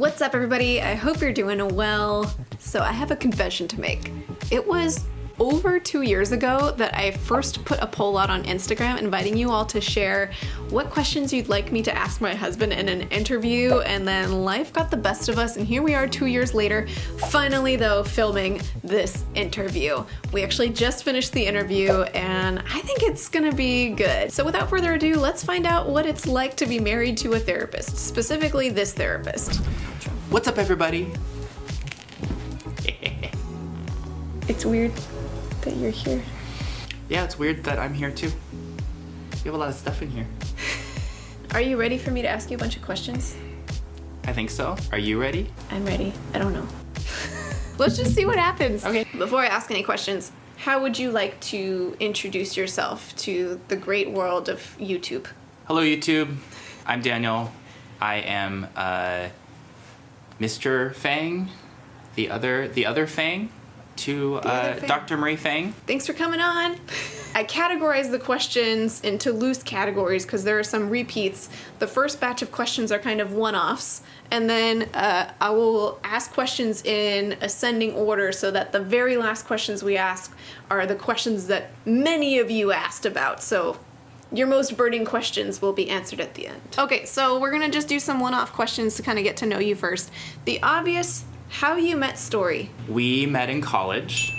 What's up, everybody? I hope you're doing well. So I have a confession to make. It was over 2 years ago that I first put a poll out on Instagram inviting you all to share what questions you'd like me to ask my husband in an interview, and then life got the best of us, and here we are 2 years later, finally though, filming this interview. We actually just finished the interview, and I think it's gonna be good. So without further ado, let's find out what it's like to be married to a therapist, specifically this therapist. What's up, everybody? It's weird that you're here. Yeah, it's weird that I'm here too. You have a lot of stuff in here. Are you ready for me to ask you a bunch of questions? I think so. Are you ready? I'm ready. I don't know. Let's just see what happens. Okay. Before I ask any questions, how would you like to introduce yourself to the great world of YouTube? Hello, YouTube. I'm Daniel. I am Mr. Fang, the other Fang to other Fang. Dr. Marie Fang. Thanks for coming on. I categorize the questions into loose categories because there are some repeats. The first batch of questions are kind of one-offs, and then I will ask questions in ascending order so that the very last questions we ask are the questions that many of you asked about. So your most burning questions will be answered at the end. Okay, so we're gonna just do some one-off questions to kind of get to know you first. The obvious, how you met story. We met in college.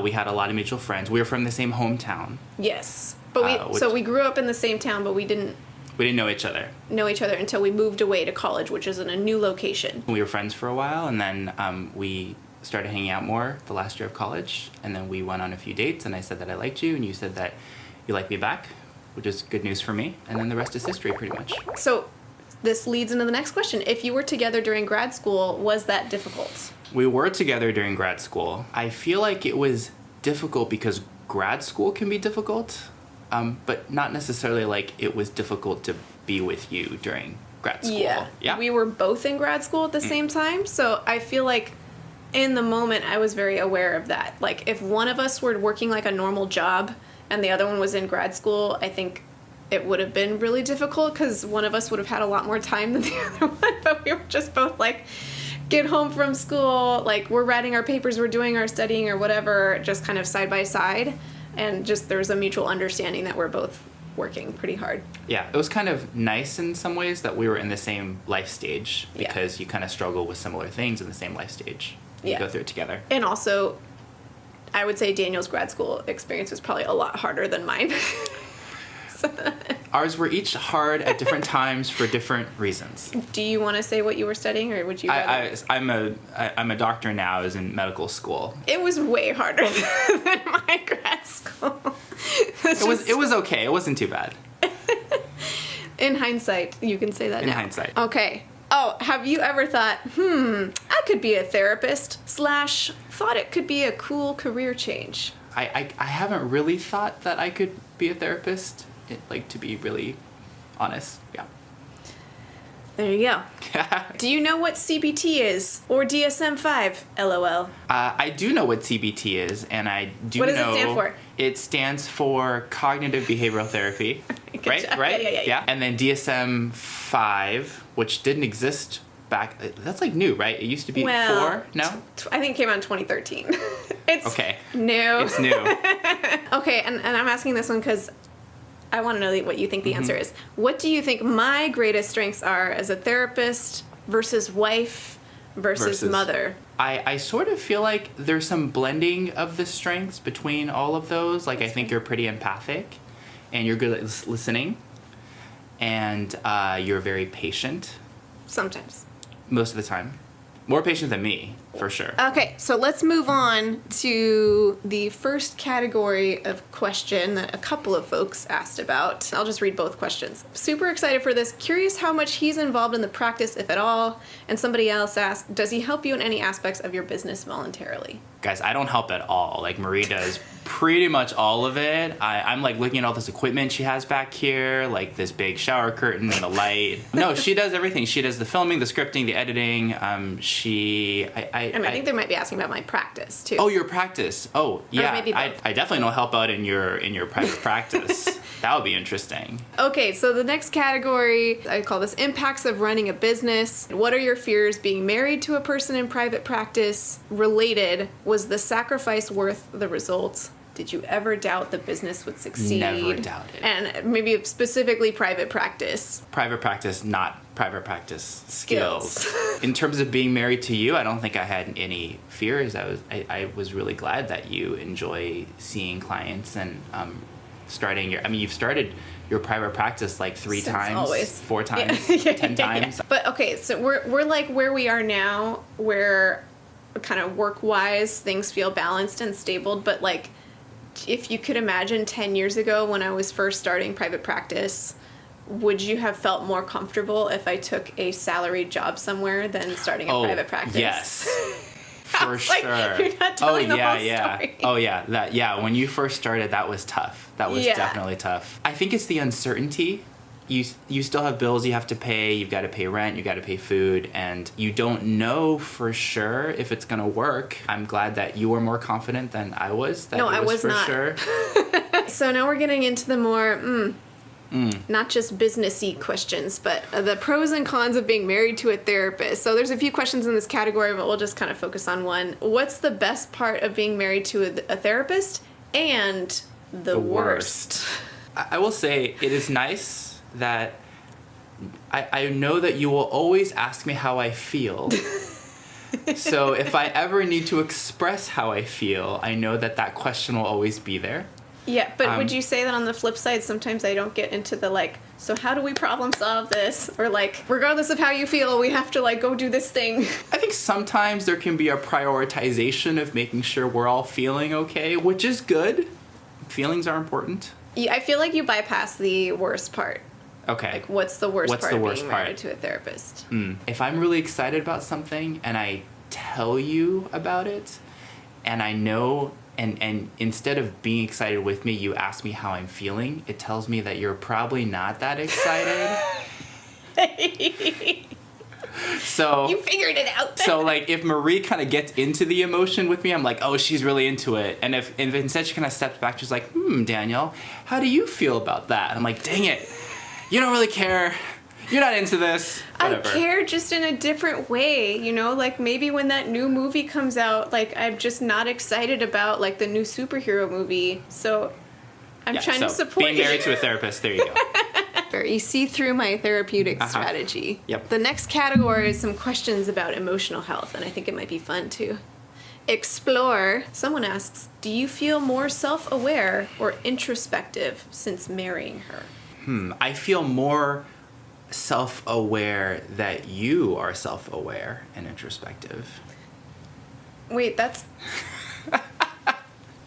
We had a lot of mutual friends. We were from the same hometown. Yes, but we grew up in the same town, but we didn't know each other. Know each other until we moved away to college, which is in a new location. We were friends for a while, and then we started hanging out more the last year of college, and then we went on a few dates, and I said that I liked you, and you said that you liked me back, which is good news for me, and then the rest is history, pretty much. So this leads into the next question. If you were together during grad school, was that difficult? We were together during grad school. I feel like it was difficult because grad school can be difficult, but not necessarily like it was difficult to be with you during grad school. Yeah. We were both in grad school at the same time, so I feel like in the moment I was very aware of that. Like if one of us were working like a normal job and the other one was in grad school, I think it would have been really difficult because one of us would have had a lot more time than the other one, but we were just both like, get home from school, like we're writing our papers, we're doing our studying or whatever, just kind of side by side, and just there's a mutual understanding that we're both working pretty hard. Yeah, it was kind of nice in some ways that we were in the same life stage because you kind of struggle with similar things in the same life stage. You go through it together. And also, I would say Daniel's grad school experience was probably a lot harder than mine. Ours were each hard at different times for different reasons. Do you want to say what you were studying, or would you? I'm a doctor now. I was in medical school. It was way harder than my grad school. It was okay. It wasn't too bad. In hindsight, you can say that now. In hindsight. Okay. Oh, have you ever thought, I could be a therapist / thought it could be a cool career change? I haven't really thought that I could be a therapist, to be really honest. Yeah. There you go. Do you know what CBT is? Or DSM-5? LOL. I do know what CBT is, and I do know... What does it stand for? It stands for Cognitive Behavioral Therapy. Right? Job. Right? Yeah. And then DSM-5, which didn't exist back... That's like new, right? It used to be 4? No? I think it came out in 2013. It's okay. new. It's new. Okay, and I'm asking this one because I want to know what you think the answer is. What do you think my greatest strengths are as a therapist versus wife versus mother? I sort of feel like there's some blending of the strengths between all of those. Like, I think you're pretty empathic, and you're good at listening, and you're very patient. Sometimes. Most of the time. More patient than me, for sure. Okay, so let's move on to the first category of question that a couple of folks asked about. I'll just read both questions. Super excited for this. Curious how much he's involved in the practice, if at all. And somebody else asked, does he help you in any aspects of your business voluntarily? Guys, I don't help at all. Like, Marie does Pretty much all of it. I'm like looking at all this equipment she has back here, like this big shower curtain and a light. No, she does everything. She does the filming, the scripting, the editing. I think they might be asking about my practice too. Oh, your practice. Oh, yeah. maybe both. I definitely know help out in your private practice. That would be interesting. Okay, so the next category, I call this impacts of running a business. What are your fears being married to a person in private practice? Related, was the sacrifice worth the results? Did you ever doubt the business would succeed? Never doubted. And maybe specifically private practice. Private practice, not private practice skills. In terms of being married to you, I don't think I had any fears. I was really glad that you enjoy seeing clients and you've started your private practice like 3 Since times, always. 4 times, Yeah. 10 times. But okay, so we're like where we are now, where kind of work-wise things feel balanced and stable, but like if you could imagine 10 years ago when I was first starting private practice, would you have felt more comfortable if I took a salaried job somewhere than starting a private practice? Yes. For Like, sure. you're not telling the whole yeah. story. Oh yeah. When you first started, that was tough. That was definitely tough. I think it's the uncertainty. You still have bills you have to pay. You've got to pay rent. You got to pay food, and you don't know for sure if it's gonna work. I'm glad that you were more confident than I was. That No, it I was for not. Sure. So now we're getting into the more not just businessy questions, but the pros and cons of being married to a therapist. So there's a few questions in this category, but we'll just kind of focus on one. What's the best part of being married to a therapist, and the worst? I will say it is nice that I know that you will always ask me how I feel. So if I ever need to express how I feel, I know that question will always be there. Yeah, but would you say that on the flip side, sometimes I don't get into the like, so how do we problem solve this? Or like, regardless of how you feel, we have to like go do this thing. I think sometimes there can be a prioritization of making sure we're all feeling okay, which is good. Feelings are important. Yeah, I feel like you bypass the worst part. Okay. Like, what's the worst What's part the of worst being part? married to a therapist? If I'm really excited about something and I tell you about it, and I know, and instead of being excited with me, you ask me how I'm feeling, it tells me that you're probably not that excited. So You figured it out. So like if Marie kind of gets into the emotion with me, I'm like, oh, she's really into it. And if instead she kind of steps back, she's like, Daniel, how do you feel about that? I'm like, dang it, you don't really care. You're not into this. Whatever. I care just in a different way, you know? Like, maybe when that new movie comes out, like, I'm just not excited about, like, the new superhero movie. So, I'm trying to support being married to a therapist, there you go. You see through my therapeutic strategy. Yep. The next category is some questions about emotional health, and I think it might be fun to explore. Someone asks, do you feel more self-aware or introspective since marrying her? I feel more self-aware that you are self-aware and introspective. Wait, that's...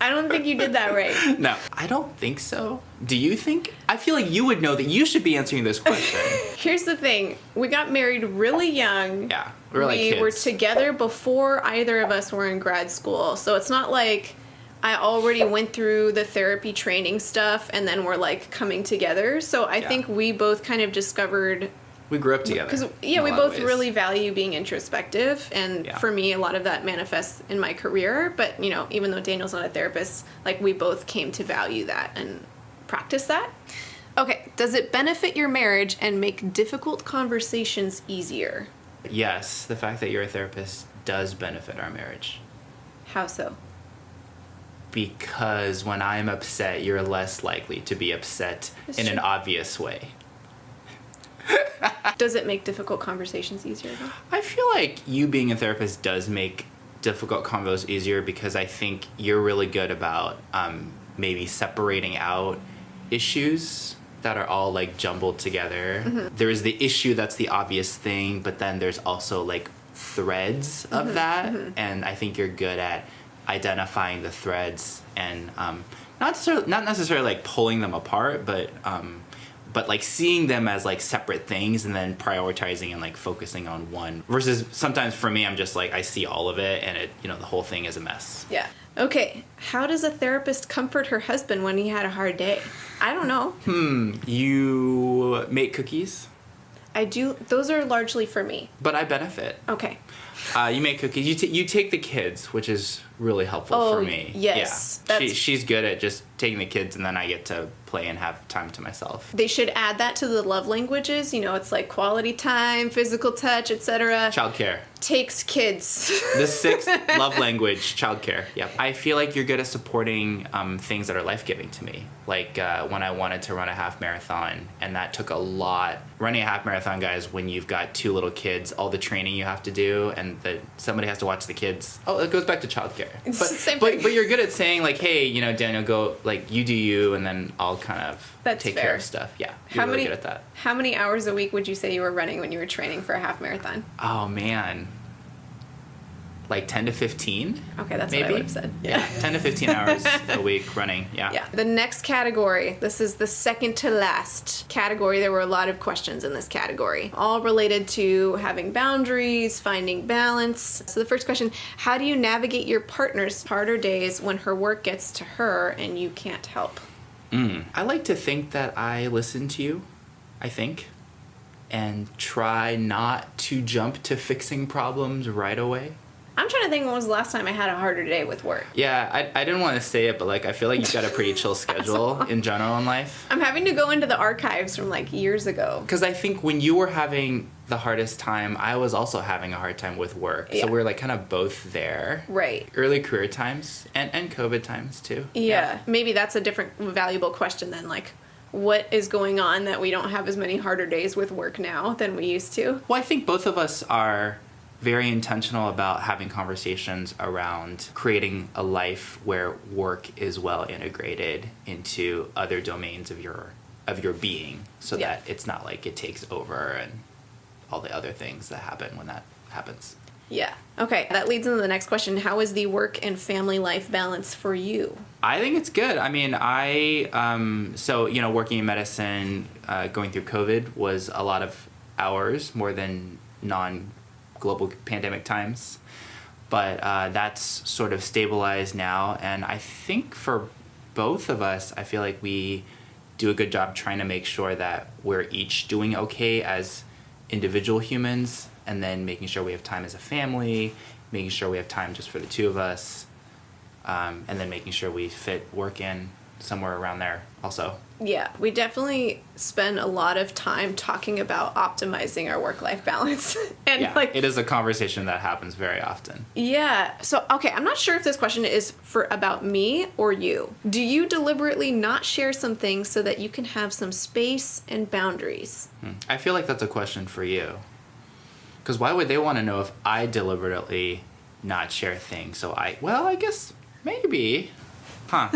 I don't think you did that right. No, I don't think so. Do you think? I feel like you would know that you should be answering this question. Here's the thing. We got married really young. Yeah, we were like kids. We were together before either of us were in grad school. So it's not like I already went through the therapy training stuff and then we're like coming together. So I think we both kind of discovered... We grew up together. Because, we both really value being introspective. And for me, a lot of that manifests in my career. But, you know, even though Daniel's not a therapist, like, we both came to value that and practice that. Okay, does it benefit your marriage and make difficult conversations easier? Yes, the fact that you're a therapist does benefit our marriage. How so? Because when I'm upset, you're less likely to be upset in an obvious way. Does it make difficult conversations easier, though? I feel like you being a therapist does make difficult convos easier because I think you're really good about maybe separating out issues that are all like jumbled together. Mm-hmm. There's the issue that's the obvious thing, but then there's also like threads of that, and I think you're good at identifying the threads and not necessarily like pulling them apart, but like seeing them as like separate things and then prioritizing and like focusing on one versus sometimes for me I'm just like I see all of it and it, you know, the whole thing is a mess. Yeah. Okay, how does a therapist comfort her husband when he had a hard day? I don't know. You make cookies, I do. Those are largely for me. but I benefit. Okay. You make cookies. You take the kids, which is really helpful for me. Yes. Yeah. That's- She's good at just taking the kids, and then I get to play and have time to myself. They should add that to the love languages. You know, it's like quality time, physical touch, etc. Childcare. Takes kids. The sixth love language, childcare. Yep. I feel like you're good at supporting things that are life-giving to me. Like when I wanted to run a half marathon, and that took a lot. Running a half marathon, guys, when you've got 2 little kids, all the training you have to do, and somebody has to watch the kids. Oh, it goes back to childcare. It's the same thing. But you're good at saying like, hey, you know, Daniel, go like you do you, and then I'll kind of That's take fair. care of stuff. Yeah, you're really good at that. How many hours a week would you say you were running when you were training for a half marathon? Oh man, like 10 to 15. Okay, that's maybe? what I would have said. Yeah, 10 to 15 hours a week running. Yeah. Yeah. The next category, this is the second to last category. There were a lot of questions in this category, all related to having boundaries, finding balance. So the first question, how do you navigate your partner's harder days when her work gets to her and you can't help? I like to think that I listen to you, and try not to jump to fixing problems right away. I'm trying to think when was the last time I had a harder day with work. Yeah, I didn't want to say it, but like I feel like you've got a pretty chill schedule in general in life. I'm having to go into the archives from like years ago. Because I think when you were having the hardest time, I was also having a hard time with work. Yeah. So we were like kind of both there. Right. Early career times and COVID times too. Yeah. Maybe that's a different valuable question than like, what is going on that we don't have as many harder days with work now than we used to? Well, I think both of us are very intentional about having conversations around creating a life where work is well integrated into other domains of your being, so Yeah. that it's not like it takes over and all the other things that happen when that happens. Yeah. Okay, that leads into the next question. How is the work and family life balance for you? I think it's good. I mean, so, you know, working in medicine, going through COVID was a lot of hours, more than non-global pandemic times. But that's sort of stabilized now. And I think for both of us, I feel like we do a good job trying to make sure that we're each doing okay as individual humans, and then making sure we have time as a family, making sure we have time just for the 2 of us, and then making sure we fit work in somewhere around there also. Yeah, we definitely spend a lot of time talking about optimizing our work-life balance. And Yeah, like it is a conversation that happens very often. yeah. So, okay, I'm not sure if this question is for about me or you. Do you deliberately not share some things so that you can have some space and boundaries? I feel like that's a question for you. Because why would they want to know if I deliberately not share things? So I guess maybe. Huh.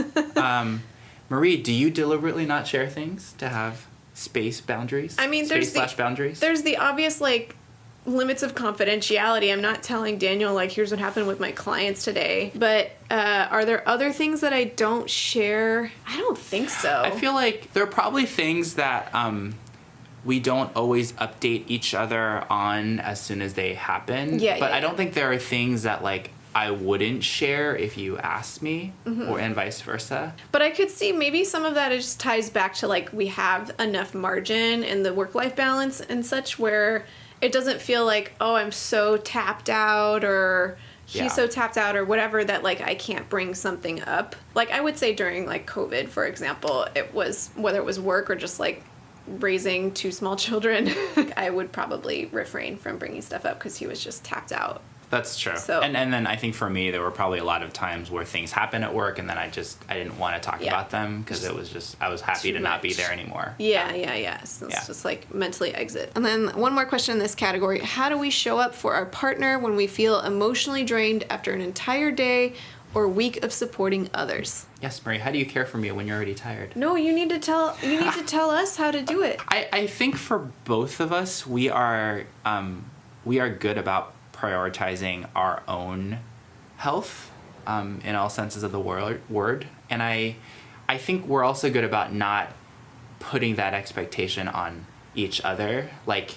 Marie, do you deliberately not share things to have space boundaries? I mean, Space/boundaries? There's the obvious, like, limits of confidentiality. I'm not telling Daniel, like, here's what happened with my clients today. But are there other things that I don't share? I don't think so. I feel like there are probably things that we don't always update each other on as soon as they happen. Yeah, but yeah, I don't yeah. think there are things that, like, I wouldn't share if you asked me, and vice versa. But I could see maybe some of that just ties back to, like, we have enough margin in the work-life balance and such where it doesn't feel like, oh, I'm so tapped out or he's Yeah. so tapped out or whatever that, like, I can't bring something up. Like, I would say during, like, COVID, for example, it was, whether it was work or just, like, raising 2 small children, I would probably refrain from bringing stuff up because he was just tapped out. That's true. So- and then I think for me, there were probably a lot of times where things happen at work, and then I didn't want to talk Yeah. about them because it was just, I was happy Too to not be much. there anymore. Yeah. So it's Yeah. just like mentally exit. And then one more question in this category. How do we show up for our partner when we feel emotionally drained after an entire day or week of supporting others? Yes, Marie, how do you care for me when you're already tired? No, you need to tell us how to do it. I think for both of us, we are good about prioritizing our own health in all senses of the word. And I think we're also good about not putting that expectation on each other. Like,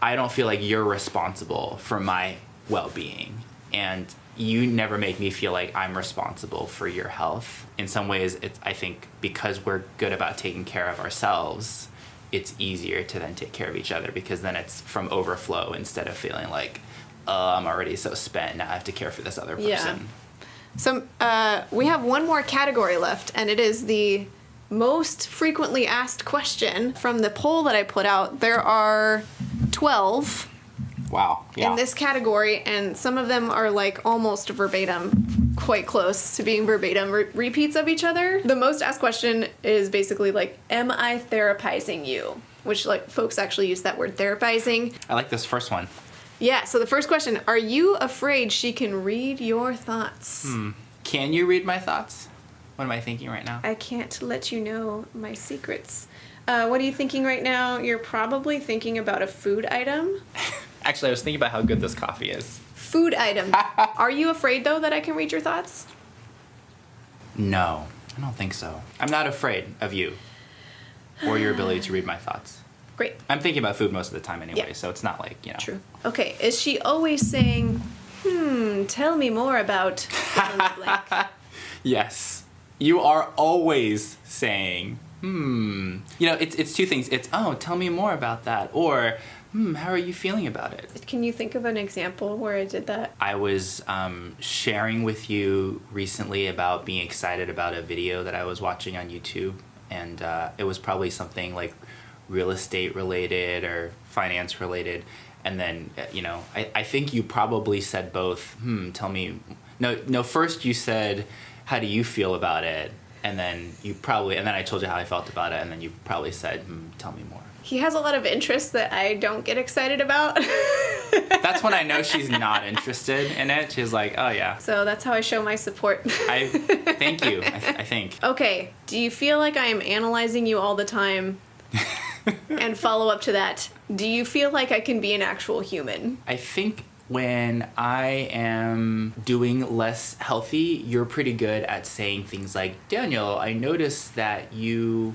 I don't feel like you're responsible for my well-being. And you never make me feel like I'm responsible for your health. In some ways, I think because we're good about taking care of ourselves, it's easier to then take care of each other, because then it's from overflow instead of feeling like, oh, I'm already so spent, now I have to care for this other person. Yeah. So we have one more category left, and it is the most frequently asked question from the poll that I put out. There are 12 Wow. Yeah. in this category, and some of them are like almost verbatim, quite close to being verbatim repeats of each other. The most asked question is basically like, am I therapizing you? Which, like, folks actually use that word, therapizing. I like this first one. Yeah, so the first question, are you afraid she can read your thoughts? Can you read my thoughts? What am I thinking right now? I can't let you know my secrets. What are you thinking right now? You're probably thinking about a food item. Actually, I was thinking about how good this coffee is. Food item. Are you afraid, though, that I can read your thoughts? No, I don't think so. I'm not afraid of you or your ability to read my thoughts. Great. I'm thinking about food most of the time anyway, Yeah. so it's not like, you know. True. Okay, is she always saying, tell me more about fill in the blank? Yes. You are always saying, You know, it's two things. It's, oh, tell me more about that. Or, how are you feeling about it? Can you think of an example where I did that? I was sharing with you recently about being excited about a video that I was watching on YouTube. And it was probably something like real estate related or finance related. And then, you know, I think you probably said both, tell me. No, first you said, how do you feel about it? And then I told you how I felt about it. And then you probably said, tell me more. He has a lot of interests that I don't get excited about. That's when I know she's not interested in it. She's like, oh yeah. So that's how I show my support. Thank you, I think. Okay, do you feel like I am analyzing you all the time? And follow up to that, do you feel like I can be an actual human? I think when I am doing less healthy, you're pretty good at saying things like, Daniel, I noticed that you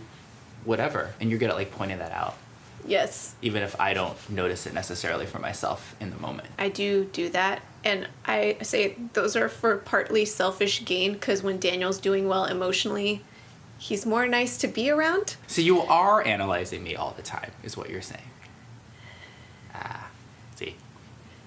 whatever, and you're good at like pointing that out. Yes. Even if I don't notice it necessarily for myself in the moment. I do that, and I say those are for partly selfish gain, because when Daniel's doing well emotionally, he's more nice to be around. So you are analyzing me all the time, is what you're saying. See.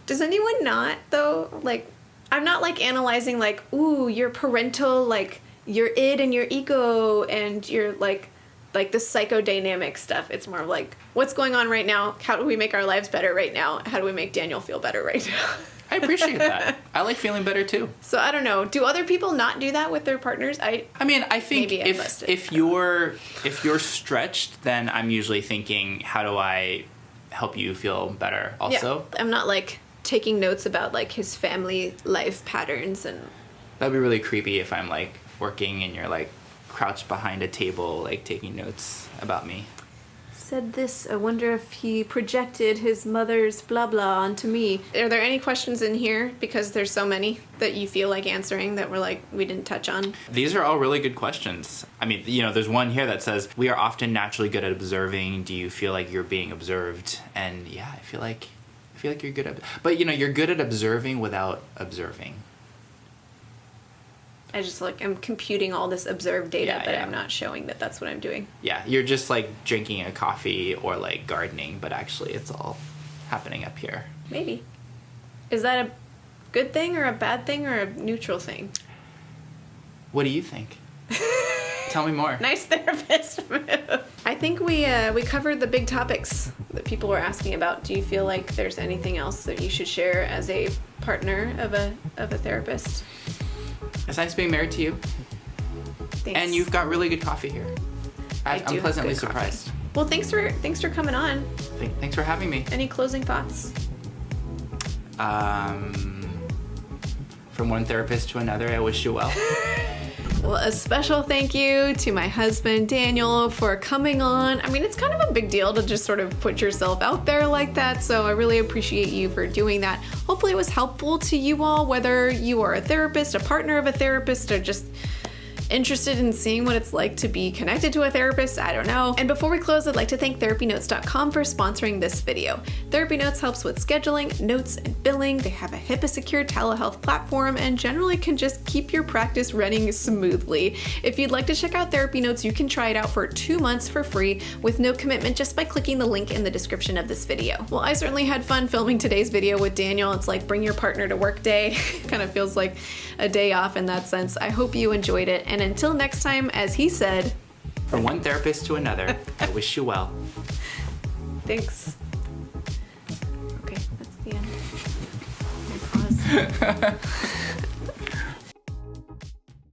Does anyone not, though? Like, I'm not like analyzing like, ooh, your parental, like your id and your ego and your like the psychodynamic stuff. It's more like, what's going on right now? How do we make our lives better right now? How do we make Daniel feel better right now? I appreciate that. I like feeling better too. So I don't know. Do other people not do that with their partners? I mean, I think maybe if you're stretched, then I'm usually thinking, how do I help you feel better also? Yeah. I'm not like taking notes about like his family life patterns, and that'd be really creepy if I'm like working and you're like crouched behind a table like taking notes about me. Said this, I wonder if he projected his mother's blah blah onto me. Are there any questions in here, because there's so many, that you feel like answering that we didn't touch on? These are all really good questions. I mean, you know, there's one here that says, we are often naturally good at observing. Do you feel like you're being observed? And yeah, I feel like you're good at, but you know, you're good at observing without observing. I just I'm computing all this observed data, but yeah. I'm not showing that that's what I'm doing. Yeah, you're just like drinking a coffee or like gardening, but actually it's all happening up here. Maybe. Is that a good thing or a bad thing or a neutral thing? What do you think? Tell me more. Nice therapist move. I think we covered the big topics that people were asking about. Do you feel like there's anything else that you should share as a partner of a therapist? It's nice being married to you. Thanks. And you've got really good coffee here. I'm pleasantly surprised. Well, thanks for coming on. Thanks for having me. Any closing thoughts? From one therapist to another, I wish you well. Well, a special thank you to my husband, Daniel, for coming on. I mean, it's kind of a big deal to just sort of put yourself out there like that, so I really appreciate you for doing that. Hopefully it was helpful to you all, whether you are a therapist, a partner of a therapist, or just interested in seeing what it's like to be connected to a therapist, I don't know. And before we close, I'd like to thank TherapyNotes.com for sponsoring this video. Therapy Notes helps with scheduling, notes, and billing. They have a HIPAA-secure telehealth platform and generally can just keep your practice running smoothly. If you'd like to check out Therapy Notes, you can try it out for 2 months for free with no commitment just by clicking the link in the description of this video. Well, I certainly had fun filming today's video with Daniel. It's like bring your partner to work day. Kind of feels like a day off in that sense. I hope you enjoyed it. And until next time, as he said, from one therapist to another, I wish you well. Thanks. Okay, that's the end. Pause.